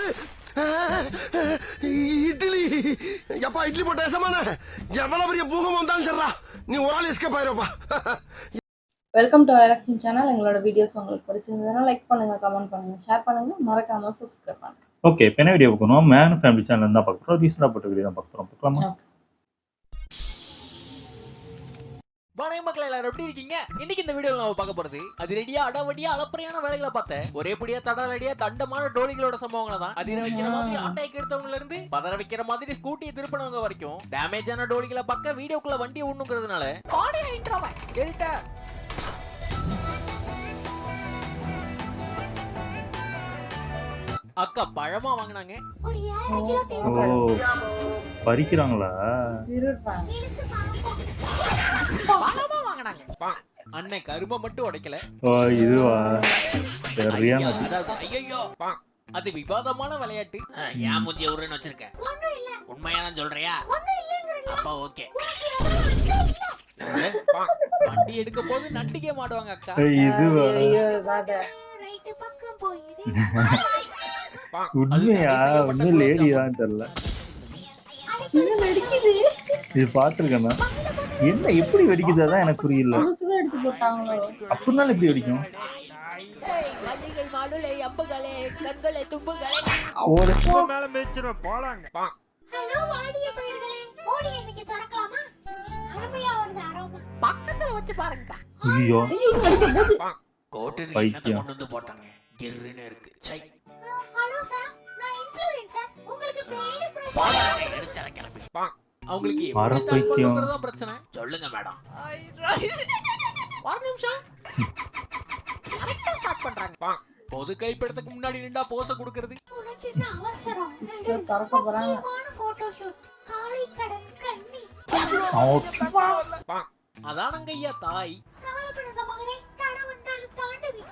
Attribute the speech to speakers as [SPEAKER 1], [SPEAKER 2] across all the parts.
[SPEAKER 1] என்னது இட்லி? எப்பா இட்லி போட்ட சமான எவ்வளவு பெரிய பூகம் வந்தாலும் சரிடா, நீ ஒரு ஆள் எஸ்கேப் ஆயிருப்பா.
[SPEAKER 2] வெல்கம் டு ஐரக்ஷன் சேனல். எங்களோட வீடியோஸ் உங்களுக்கு பிடிச்சிருந்ததுன்னா லைக் பண்ணுங்க, கமெண்ட் பண்ணுங்க, ஷேர் பண்ணுங்க, மறக்காம சப்ஸ்கிரைப் பண்ணுங்க.
[SPEAKER 3] ஓகே, இப்போ என்ன வீடியோ பார்க்கணும்? மேன் ஃபேமிலி சேனல் தான் பார்க்குறோம். ரீசெண்டாக போட்ட வீடியோ தான் பார்க்குறோம்.
[SPEAKER 4] வணக்கம் மக்கள், எல்லாரும் எப்படி இருக்கீங்க? இன்னைக்கு இந்த வீடியோல நம்ம பார்க்க போறது அதிரடியா அடவடியா அளப்பறையான வேலைகளை பார்த்தேன். ஒரே படியா தடலடியா தண்டமான டோலிகளோட சம்பவங்களை தான். அதிர வைக்கிற மாதிரி அட்டாக் எடுத்தவங்கல இருந்து பதற வைக்கிற மாதிரி ஸ்கூட்டியை திருப்பினவங்க வரைக்கும் டேமேஜான டோலிகளை பார்க்க வீடியோக்குள்ள வண்டியை ஒண்ணுங்கிறதுனால பாடியா இன்ட்ரோவர்ட் கேட்ட அக்கா பழமா வாங்கினாங்க.
[SPEAKER 3] பறிக்கிறாங்களா?
[SPEAKER 4] பழமா வாங்கினாங்க. அண்ணன் கரும்பை மட்டும் உடைக்கல.
[SPEAKER 3] இதுவா?
[SPEAKER 4] ஐயோ, அது விவாதமான விளையாட்டு. ஏன் மூஞ்சி உருன்னு வச்சிருக்க? உண்மையான சொல்றியா? அப்பா ஓகே. வண்டி எடுக்க போது நண்டிக்கே மாடுவாங்க அக்கா.
[SPEAKER 3] இதுவா? உண்மையா? ஒன்னும் லேடிதான் தெரியல. இது பாத்துருக்கேன். என்ன எப்படி வெடிக்குது அதான் எனக்கு புரியல. அப்படினாலும் எப்படி வெடிக்கும்?
[SPEAKER 4] பக்கத்துல வச்சு பாருங்க.
[SPEAKER 3] ஐயோ
[SPEAKER 4] கோட்டரி கொண்டு வந்து போட்டாங்க. கிர்ன்னு இருக்கு. சை. ஹலோ சார், நான் இன்ஃப்ளூயன்சர். உங்களுக்கு பேய் எரிச்சல கிளம்பி. அவங்களுக்கு எப்படி ஸ்டார்ட் பண்றதுல பிரச்சனை. சொல்லுங்க மேடம். ஒரு நிமிஷம். கரெக்ட்டா ஸ்டார்ட் பண்றாங்க. பொது கைப்படத்துக்கு முன்னாடி நின்னா போஸ் கொடுக்கிறது. உனக்கு என்ன அவசரம்?
[SPEAKER 2] தரக்க போறாங்க.
[SPEAKER 4] Photo shoot. காலை கடன் கண்ணி. அதானங்க ஐயா தாய். கவலைப்படாத மகனே, தட வந்தாலும் தாண்டுவி.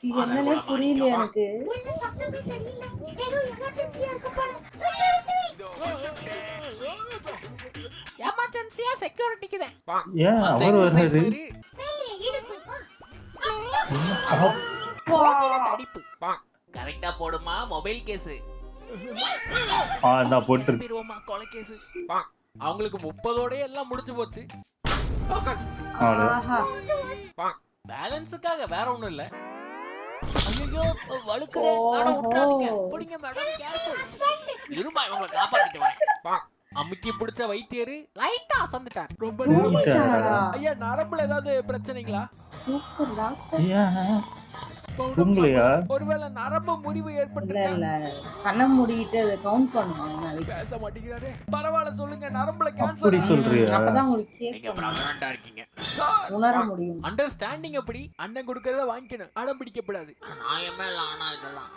[SPEAKER 2] இது என்னன்னே புரியல எனக்கு.
[SPEAKER 4] எமர்ஜென்சியா செக்யூரிட்டிக்கு தான்.
[SPEAKER 3] ஏன் அவர் வராரு?
[SPEAKER 4] தடிப்பு கரெக்ட்டா போடுமா மொபைல் கேஸ்.
[SPEAKER 3] நான் போட்டுருக்கேன்.
[SPEAKER 4] கொலை கேஸ். அவங்களுக்கு 30ஓட எல்லாம் முடிஞ்சு போச்சு. பேலன்ஸுக்காக வேற ஒண்ணும் இல்ல. ஐயோ வழுக்குதே. நாட விட்டுறாதீங்க. புடிங்க மேடம், கேர்ஃபுல். இருமா, இவங்களை காப்பாத்திட்டு வரேன். அமுக்கி பிடிச்ச வைத்தியரு லைட்டா அசந்துட்டார். ரொம்ப நேரம். ஐயா நரம்புல ஏதாவது பிரச்சனைங்களா? ஒருவேளை நரம்பு முறிவு ஏற்பட்டிருக்கா?
[SPEAKER 2] கண்ண மூடிட்டு அதை கவுண்ட் பண்ணுவாங்க.
[SPEAKER 4] பேச மாட்டேங்கிறாரே. பரவாயில்ல சொல்லுங்க, நரம்புல கேன்சர்.
[SPEAKER 3] அப்படி சொல்றியா?
[SPEAKER 2] அப்பதான் உங்களுக்கு
[SPEAKER 4] நீங்க பிரெக்னன்ட்டா இருக்கீங்க.
[SPEAKER 2] உணர முடியும்.
[SPEAKER 4] அண்டர்ஸ்டாண்டிங் அப்படி. அண்ணன் கொடுக்கறத வாங்கிக்கணும். அடம் பிடிக்கப்படாது. நான் எம்எல் ஆனா இதெல்லாம்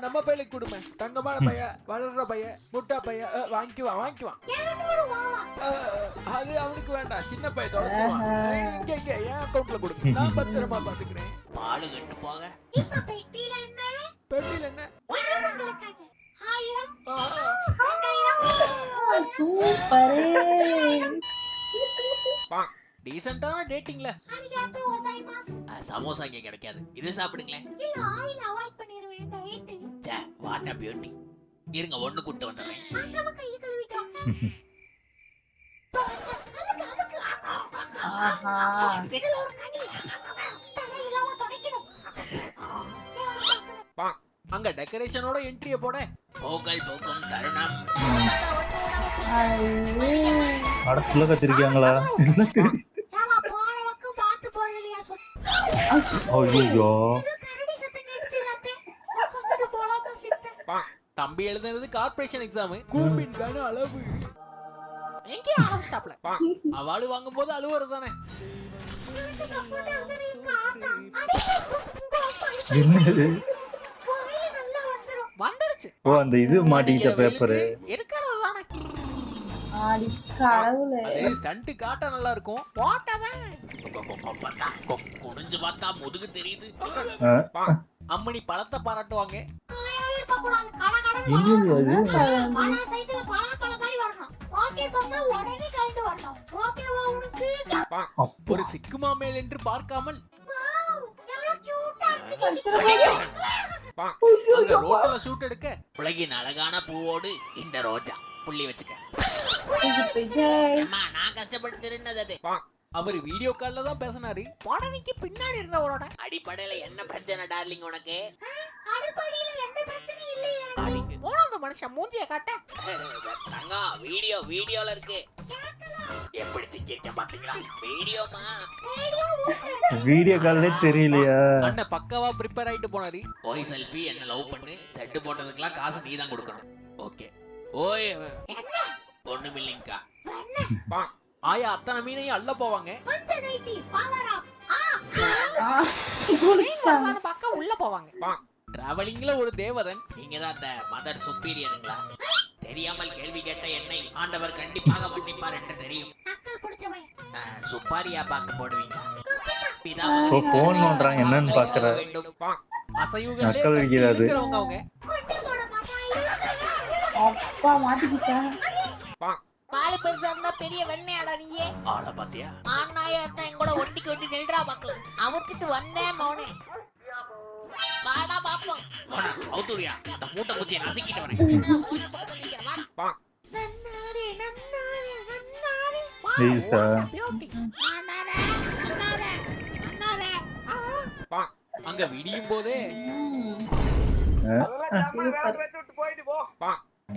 [SPEAKER 4] நம்ம பையலுக்கு கொடுமை. தங்கமான பைய, வளர்ற பைய, முட்டா பைய வாங்கிக்குவான். அது அவனுக்கு வேண்டாம். சின்ன பைய தொலைச்சிருவான். இங்க என் அக்கவுண்ட்ல கொடுங்க, நான் பத்திரமா பாத்துக்கிறேன். பாலு கட்டு போக. பெட்டியில என்ன? டீசன்ட்டான டேட்டிங்ல சமோசா இங்க கிடைக்காது. இது சாப்பிடுங்களேன். What a beauty. இருங்க ஒண்ணு கூட்டி வந்துறேன். அங்க டெக்கரேஷனோட என்ட்ரியை போட. போகல் போகும் தருணம்.
[SPEAKER 3] அடத்துல கத்திருக்காங்களா? ஐயோ,
[SPEAKER 4] தம்பி எழுதுனது கார்ப்பரேஷன் எக்ஸாம். கூம்பின் தான அளவு. எங்க ஆரம்பிச்சாப்ல. அவார்டு வாங்கும்போது அழுவறது தானே.
[SPEAKER 3] என்னது
[SPEAKER 4] வந்துருச்சு?
[SPEAKER 3] ஓ, அந்த இது மாட்டிக்கிட்ட பேப்பர்
[SPEAKER 4] எடுக்கறது தானே.
[SPEAKER 2] ஆடி கடவுளே.
[SPEAKER 4] அதே ஸ்டண்ட் காட்ட நல்லா இருக்கும். போட்டதான் குனிஞ்சு பார்த்தா முதுகு தெரியுது. அம்மணி பழத்தை பாராட்டுவாங்க. ஒரு சிக்குமா மேல் என்று பார்க்காமல் அங்க ரோட்ல ஷூட் எடுக்க உலகின் அழகான பூவோடு இந்த ரோஜா புள்ளி வச்சுக்க. அம்மா, நான் கஷ்டப்பட்டு திருநது அது. அவர் வீடியோ கால்ல தான் பேசினாரு. புடவைக்கு பின்னாடி இருந்தவரோட அடிப்படையில என்ன பிரச்சனை டார்லிங் உனக்கு? அடிப்படையில எந்த பிரச்சனையும் இல்லை எனக்கு. போன மனுஷன் மூஞ்சிய காட்ட. தங்கம் வீடியோல இருக்கு. எப்படி சிக்கிட்ட பாத்தீங்களா?
[SPEAKER 3] வீடியோ கால்லே தெரியலையா?
[SPEAKER 4] அண்ணா பக்காவா ப்ரிப்பேர் ஆயிட்டு போனாரு. ஓய் செல்ஃபி என்ன லவ் பண்ணு, செட் போட்டதுக்குலாம் காசு நீ தான் கொடுக்கணும். ஓகே. ஓய் ஒண்ணுமில்லைங்கா. ஆயா அத்தனை மீனையும் அள்ள போவாங்க. பக்கம் உள்ள போவாங்க. டிராவலிங்ல ஒரு தேவதன். நீங்க தான் அந்த மதர் சுப்பீரியருங்களா? தெரியாமல் கேள்வி கேட்ட என்னை ஆண்டவர் கண்டிப்பாக மன்னிப்பார் என்று தெரியும். சுப்பாரியா பார்க்க போடுவீங்களா?
[SPEAKER 3] போன் பண்றாங்க என்னன்னு பாக்குற.
[SPEAKER 4] அசைவுகளே இருக்கிறவங்க அவங்க.
[SPEAKER 2] அப்பா மாட்டிக்கிட்டான்.
[SPEAKER 5] பாலு பெருசா இருந்தா பெரிய வெண்ணையாடா நீயே.
[SPEAKER 4] ஆள பாத்தியா?
[SPEAKER 5] ஆனாயா இருந்தா எங்கூட ஒண்டிக்கு ஒட்டி நில்றா பாக்கலாம். அவுத்துட்டு வந்தேன் மௌனே. வாடா பாப்போம்.
[SPEAKER 4] போடா அவுத்துறியா? அந்த மூட்டை குச்சியை நசுக்கிட்டு வரேன்.
[SPEAKER 5] நன்னாரே நன்னாரே நன்னாரே.
[SPEAKER 3] ப்ளீஸா.
[SPEAKER 5] நன்னாரே நன்னாரே நன்னாரே.
[SPEAKER 4] அங்க விடியும் போதே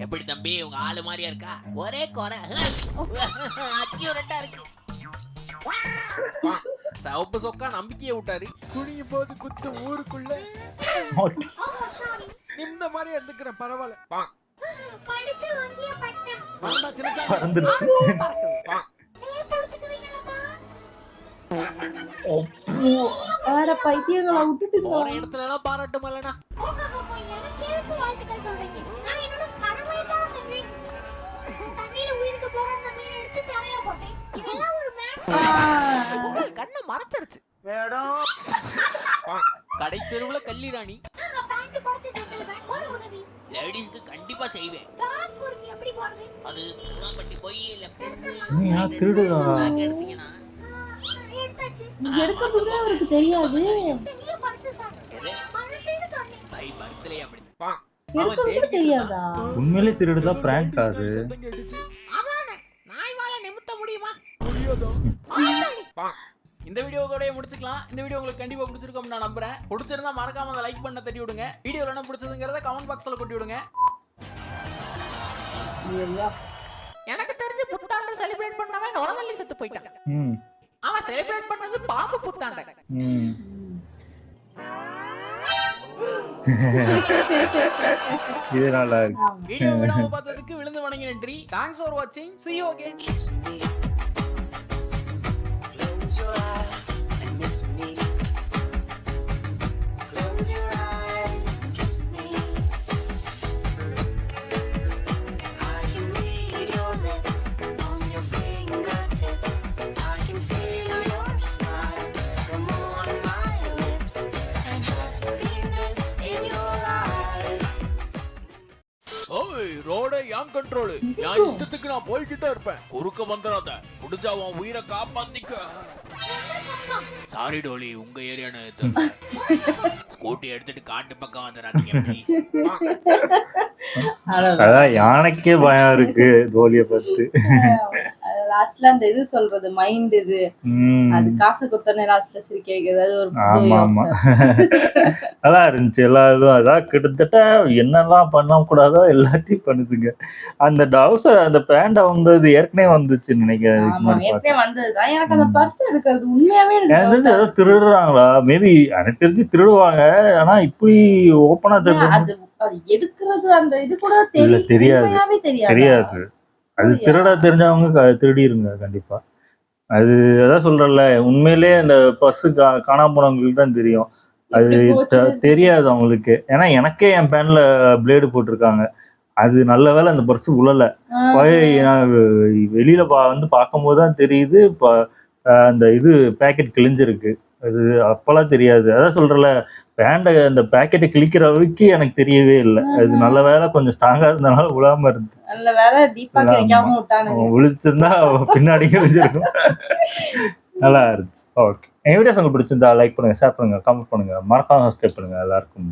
[SPEAKER 4] எப்படி தம்பி உங்க ஆளு மாதிரியா இருக்கா?
[SPEAKER 5] ஒரே குறை அக்யூரேட்டா இருக்கு.
[SPEAKER 4] சவுப்பு சொக்கா நம்பிக்கையை விட்டாரு. குனியும் போது குத்து ஊருக்குள்ள நிமிந்த மாதிரி இருந்துக்கிறேன். பரவாயில்ல.
[SPEAKER 5] படிச்சு வாங்கிய பட்டம்
[SPEAKER 3] பறந்துருச்சு.
[SPEAKER 2] வேற பைத்தியங்களை விட்டுட்டு
[SPEAKER 4] போற இடத்துல எல்லாம் பாராட்டும் இல்லனா? கண்ணை மறைச்சிருச்சு. கடை தெருவுல கல்லிராணி. லேடிஸ்க்கு கண்டிப்பா செய்வேன். அது பூராம்பட்டி போய் லெஃப்ட் எடுத்து
[SPEAKER 3] திருடுதா?
[SPEAKER 4] பேக் எடுத்தீங்கன்னா
[SPEAKER 2] எடுக்கிறதுக்கு அவருக்கு தெரியாது.
[SPEAKER 4] பை பர்த்டே அப்படி
[SPEAKER 2] எடுக்கிறது தெரியாதா?
[SPEAKER 3] உண்மையிலே திருடுதா? பிராங்க் அது.
[SPEAKER 5] நாய் வாழ நிமித்த முடியுமா?
[SPEAKER 4] இந்த வீடியோவோடய முடிச்சுக்கலாம். இந்த வீடியோ உங்களுக்கு கண்டிப்பா பிடிச்சிருக்கும் நான் நம்புறேன். பிடிச்சிருந்தா மறக்காம அதை லைக் பண்ண தட்டி விடுங்க. வீடியோல என்ன பிடிச்சதுங்கறத கமெண்ட் பாக்ஸ்ல கொட்டி விடுங்க.
[SPEAKER 5] எனக்கு தெரிஞ்சு புத்தாண்டு செலிப்ரேட் பண்ணவன் நொரநல்லி செத்து போயிட்டான். அவன் செலிப்ரேட் பண்ணது பாம்பு புத்தாண்டு.
[SPEAKER 3] இது நல்லா இருக்கு.
[SPEAKER 4] வீடியோ விடாம பார்த்ததுக்கு விழுந்து வணங்கி நன்றி. Thanks for watching. See you again. ரோட யான் கண்ட்ரோல். என் இஷ்டத்துக்கு நான் போய்கிட்டே இருப்பேன். குறுக்க வந்துடாத. முடிஞ்சா உன் உயிரை காப்பாத்திக்க. சாரி டோலி, உங்க ஏரியான்னு ஸ்கூட்டி எடுத்துட்டு காட்டு பக்கம் வந்துடாதீங்க ப்ளீஸ்.
[SPEAKER 3] அதான் யானைக்கே பயம் இருக்கு தோலிய பார்த்து.
[SPEAKER 2] லாஸ்ட்ல அந்த இது சொல்றது மைண்ட் இது அது காசு கொடுத்தனே லாஸ்ட்ல சிரிக்க வைக்கிறது ஒரு
[SPEAKER 3] ஆமா ஆமா நல்லா இருந்துச்சு. எல்லாரும் அதான் கிட்டத்தட்ட என்னெல்லாம் பண்ண கூடாதோ எல்லாத்தையும் பண்ணுதுங்க. அந்த டவுசர் அந்த பேண்டா வந்தது ஏற்கனவே வந்துச்சு நினைக்கிறேன்.
[SPEAKER 2] வந்ததுதான் எனக்கு அந்த பர்ஸ் எடுக்கிறது உண்மையாவே
[SPEAKER 3] எனக்கு தெரிஞ்சு ஏதோ திருடுறாங்களா? மேபி எனக்கு தெரிஞ்சு திருடுவாங்க. ஆனா இப்படி ஓப்பனா
[SPEAKER 2] அது எடுக்கிறது அந்த இது கூட தெரியாது
[SPEAKER 3] தெரியாது. அது திருட தெரிஞ்சவங்க திருடிருங்க கண்டிப்பா. அது அதான் சொல்றல, உண்மையிலே அந்த பர்ஸ் காணாம போனவங்களுக்கு தான் தெரியும். அது தெரியாது அவங்களுக்கு. ஏன்னா எனக்கே என் பேன்ல பிளேடு போட்டிருக்காங்க. அது நல்ல வேலை அந்த பர்ஸ் உழல. வெளியில வந்து பார்க்கும் போதுதான் தெரியுது அந்த இது பேக்கெட் கிழிஞ்சிருக்கு. அது அப்பெல்லாம் தெரியாது. அதான் சொல்றல, பேண்ட அந்த பேக்கெட்டை கிழிக்கிற அளவுக்கு எனக்கு தெரியவே இல்லை. அது நல்ல வேலை கொஞ்சம் ஸ்ட்ராங்கா இருந்தனால உழாம இருந்துச்சு.
[SPEAKER 2] நல்ல வேலை டீப்பா கிடைக்காம விட்டானுங்க.
[SPEAKER 3] விழிச்சிருந்தா பின்னாடி கிழிஞ்சிருக்கும். நல்லா இருந்துச்சு. ஓகே, என் வீடியோஸ் உங்களுக்கு பிடிச்சிருந்தா லைக் பண்ணுங்க, ஷேர் பண்ணுங்க, கமெண்ட் பண்ணுங்க, மறக்காம சப்ஸ்கிரைப் பண்ணுங்க. எல்லாருக்கும்